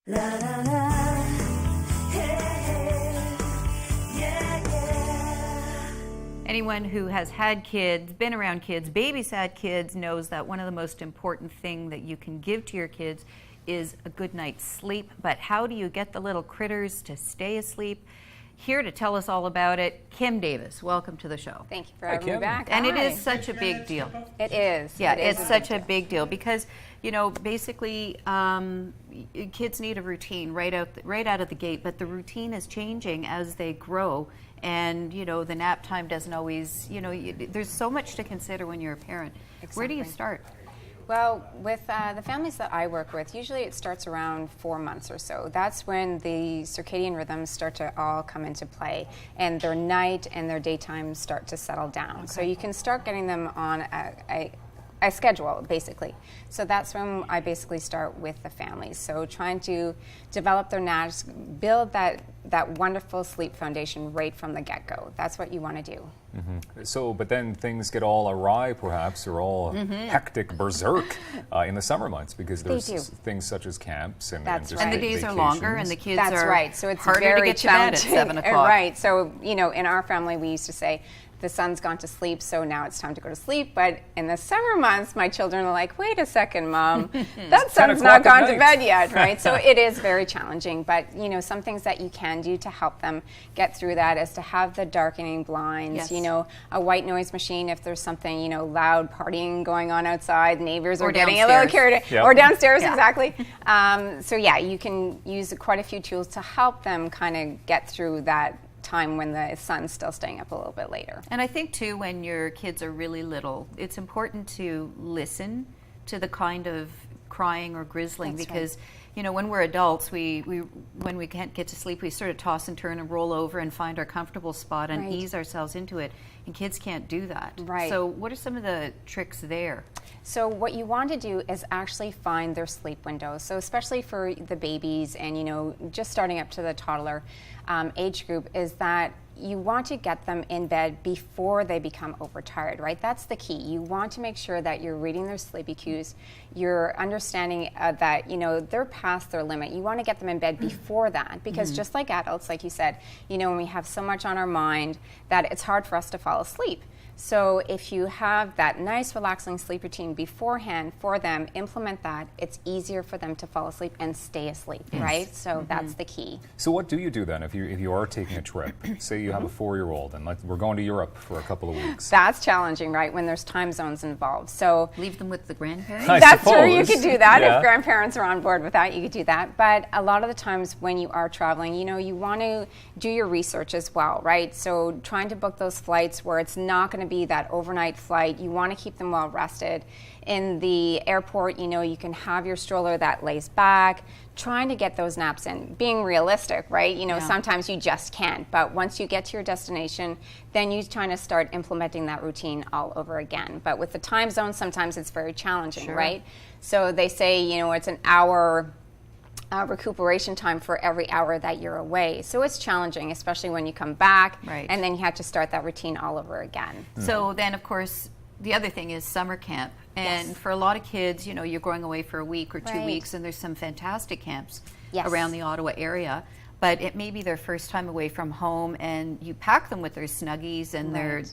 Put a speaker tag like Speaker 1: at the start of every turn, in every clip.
Speaker 1: La la la, hey, hey, yeah, yeah.
Speaker 2: Anyone who has had kids, been around kids, babysat kids, knows that one of the most important thing that you can give to your kids is a good night's sleep. But how do you get the little critters to stay asleep? Here to tell us all about it, Kim Davis. Welcome to the show.
Speaker 3: Thank you for
Speaker 4: Hi,
Speaker 3: having me
Speaker 4: Kim.
Speaker 3: back.
Speaker 2: And it
Speaker 3: Hi.
Speaker 2: is such a big deal.
Speaker 3: It is.
Speaker 2: Yeah,
Speaker 3: It is
Speaker 2: it's
Speaker 3: a
Speaker 2: such a
Speaker 3: deal.
Speaker 2: big deal because, you know, basically kids need a routine right out of the gate, but the routine is changing as they grow. And, you know, the nap time doesn't always, you know, there's so much to consider when you're a parent. Where do you
Speaker 3: Exactly.
Speaker 2: start?
Speaker 3: Well, with the families that I work with, usually it starts around 4 months or so. That's when the circadian rhythms start to all come into play, and their night and their daytime start to settle down. So you can start getting them on a schedule, basically. So that's when I basically start with the families. So trying to develop their naps, build that wonderful sleep foundation right from the get-go. That's what you want to do.
Speaker 4: So, but then things get all awry, perhaps, or all hectic, berserk in the summer months because there's
Speaker 3: do.
Speaker 4: things such as camps and
Speaker 3: That's
Speaker 4: just
Speaker 3: right.
Speaker 2: And the days are longer and the kids
Speaker 3: That's
Speaker 2: are
Speaker 3: right. So it's
Speaker 2: harder
Speaker 3: very
Speaker 2: to get to bed at
Speaker 3: challenging.
Speaker 2: 7 o'clock.
Speaker 3: Right. So, you know, in our family, we used to say, the sun's gone to sleep, so now it's time to go to sleep. But in the summer months, my children are like, wait a second, Mom, that sun's not
Speaker 4: 10 o'clock
Speaker 3: gone
Speaker 4: at
Speaker 3: to
Speaker 4: night."
Speaker 3: bed yet, right? So it is very challenging. But, you know, some things that you can do to help them get through that is to have the darkening blinds,
Speaker 2: Yes.
Speaker 3: you know, a white noise machine if there's something, you know, loud partying going on outside, neighbors
Speaker 2: Or
Speaker 3: are getting a little
Speaker 2: downstairs.
Speaker 3: carried
Speaker 4: Yep.
Speaker 3: or downstairs,
Speaker 2: Yeah.
Speaker 3: exactly. So yeah, you can use quite a few tools to help them kind of get through that time when the sun's still staying up a little bit later.
Speaker 2: And I think, too, when your kids are really little, it's important to listen to the kind of crying or grizzling
Speaker 3: That's
Speaker 2: because, you know, when we're adults, we when we can't get to sleep, we sort of toss and turn and roll over and find our comfortable spot and
Speaker 3: Right.
Speaker 2: ease ourselves into it. And kids can't do that.
Speaker 3: Right.
Speaker 2: So what are some of the tricks there?
Speaker 3: So what you want to do is actually find their sleep windows. So especially for the babies and, you know, just starting up to the toddler age group is that you want to get them in bed before they become overtired, right? That's the key. You want to make sure that you're reading their sleepy cues. You're understanding that, you know, they're past their limit. You want to get them in bed before that because just like adults, like you said, you know, when we have so much on our mind that it's hard for us to fall asleep. So if you have that nice relaxing sleep routine beforehand for them, implement that, it's easier for them to fall asleep and stay asleep, right? So that's the key.
Speaker 4: So what do you do then if you are taking a trip? Say you have a 4-year-old and we're going to Europe for a couple of weeks.
Speaker 3: That's challenging, right, when there's time zones involved. So
Speaker 2: Leave them with the grandparents?
Speaker 4: I
Speaker 3: that's true, you
Speaker 4: suppose.
Speaker 3: could do that.
Speaker 4: Yeah.
Speaker 3: If grandparents are on board with that, you could do that. But a lot of the times when you are traveling, you know, you want to do your research as well, right? So trying to book those flights where it's not going to be that overnight flight. You want to keep them well rested. In the airport, you know, you can have your stroller that lays back, trying to get those naps in, being realistic, right? You know,
Speaker 2: Yeah.
Speaker 3: sometimes you just can't. But once you get to your destination, then you're trying to start implementing that routine all over again. But with the time zone, sometimes it's very challenging,
Speaker 2: Sure.
Speaker 3: right? So they say, you know, it's an hour recuperation time for every hour that you're away. So it's challenging, especially when you come back
Speaker 2: Right.
Speaker 3: and then you have to start that routine all over again.
Speaker 2: So then, of course, the other thing is summer camp. And
Speaker 3: Yes.
Speaker 2: for a lot of kids, you know, you're going away for a week or 2
Speaker 3: Right.
Speaker 2: weeks, and there's some fantastic camps
Speaker 3: Yes.
Speaker 2: around the Ottawa area. But it may be their first time away from home, and you pack them with their Snuggies and
Speaker 3: Right.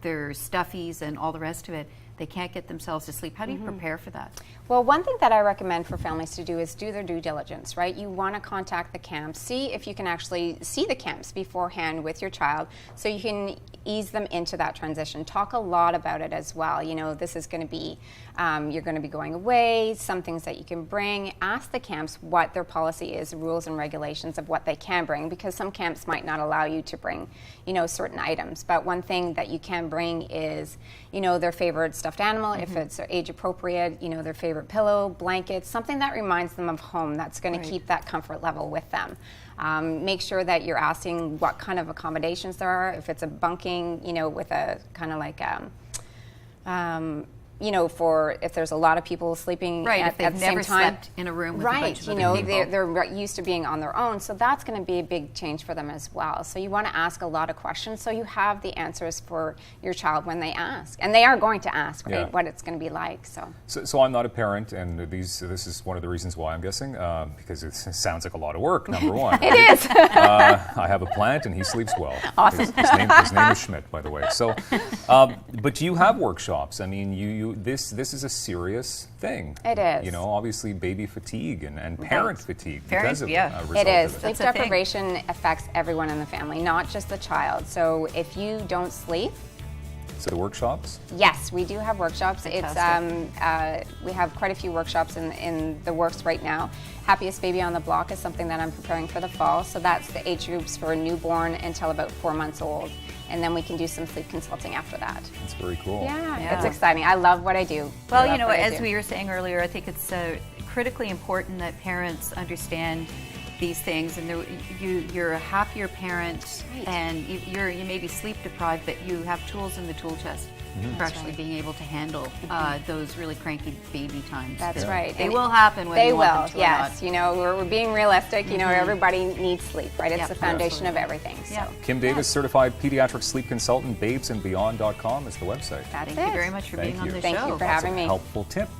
Speaker 2: their stuffies and all the rest of it. They can't get themselves to sleep. How do you prepare for that?
Speaker 3: Well, one thing that I recommend for families to do is do their due diligence, right? You want to contact the camps, see if you can actually see the camps beforehand with your child so you can ease them into that transition. Talk a lot about it as well. You know, this is going to be, you're going to be going away, some things that you can bring. Ask the camps what their policy is, rules and regulations of what they can bring, because some camps might not allow you to bring, you know, certain items. But one thing that you can bring is, you know, their favorite stuffed animal, if it's age appropriate, you know, their favorite pillow, blankets, something that reminds them of home that's going
Speaker 2: Right.
Speaker 3: to keep that comfort level with them. Make sure that you're asking what kind of accommodations there are. If it's a bunking, you know, with a kind of like you know, for if there's a lot of people sleeping
Speaker 2: Right,
Speaker 3: at,
Speaker 2: if they've
Speaker 3: at the same
Speaker 2: never
Speaker 3: time.
Speaker 2: slept in a room with a
Speaker 3: Right,
Speaker 2: bunch of
Speaker 3: you
Speaker 2: other
Speaker 3: know,
Speaker 2: people.
Speaker 3: they're used to being on their own, so that's going to be a big change for them as well. So you want to ask a lot of questions so you have the answers for your child when they ask. And they are going to ask, right,
Speaker 4: Yeah.
Speaker 3: what it's going to be like.
Speaker 4: So I'm not a parent, and this is one of the reasons why I'm guessing, because it sounds like a lot of work, number one.
Speaker 3: It is.
Speaker 4: I have a plant, and he sleeps well.
Speaker 3: Awesome.
Speaker 4: His name is Schmidt, by the way. So, but you have workshops. I mean, this is a serious thing.
Speaker 3: It is.
Speaker 4: You know, obviously baby fatigue and parent fatigue
Speaker 2: Very-
Speaker 4: because of
Speaker 2: yeah.
Speaker 4: a result
Speaker 3: It is.
Speaker 4: of it.
Speaker 3: Sleep
Speaker 2: That's a thing.
Speaker 3: deprivation affects everyone in the family, not just the child. So if you don't sleep,
Speaker 4: So the workshops?
Speaker 3: yes, we do have workshops.
Speaker 2: Fantastic.
Speaker 3: We have quite a few workshops in the works right now. Happiest Baby on the Block is something that I'm preparing for the fall. So that's the age groups for newborn until about 4 months old. And then we can do some sleep consulting after that.
Speaker 4: That's very cool.
Speaker 3: Yeah,
Speaker 2: Yeah.
Speaker 3: it's exciting. I love what I do.
Speaker 2: Well,
Speaker 3: I
Speaker 2: you
Speaker 3: love
Speaker 2: know,
Speaker 3: what I
Speaker 2: as
Speaker 3: do.
Speaker 2: we were saying earlier, I think it's critically important that parents understand these things, and you're a happier parent,
Speaker 3: Right.
Speaker 2: and you may be sleep deprived, but you have tools in the tool chest for actually being able to handle those really cranky baby times.
Speaker 3: That's right.
Speaker 2: They
Speaker 3: And
Speaker 2: will happen whether
Speaker 3: They
Speaker 2: you want
Speaker 3: will,
Speaker 2: them to or
Speaker 3: yes.
Speaker 2: not.
Speaker 3: You know, we're being realistic. You know, everybody needs sleep, right? It's
Speaker 2: Yep,
Speaker 3: the foundation of everything. So.
Speaker 2: Yeah.
Speaker 4: Kim Davis, certified pediatric sleep consultant, babesandbeyond.com is the website.
Speaker 3: That's
Speaker 2: Thank
Speaker 3: it.
Speaker 2: you very much for
Speaker 4: Thank
Speaker 2: being on
Speaker 4: you.
Speaker 2: the
Speaker 3: Thank
Speaker 2: show.
Speaker 3: you for
Speaker 4: That's a
Speaker 3: having me.
Speaker 4: helpful tip.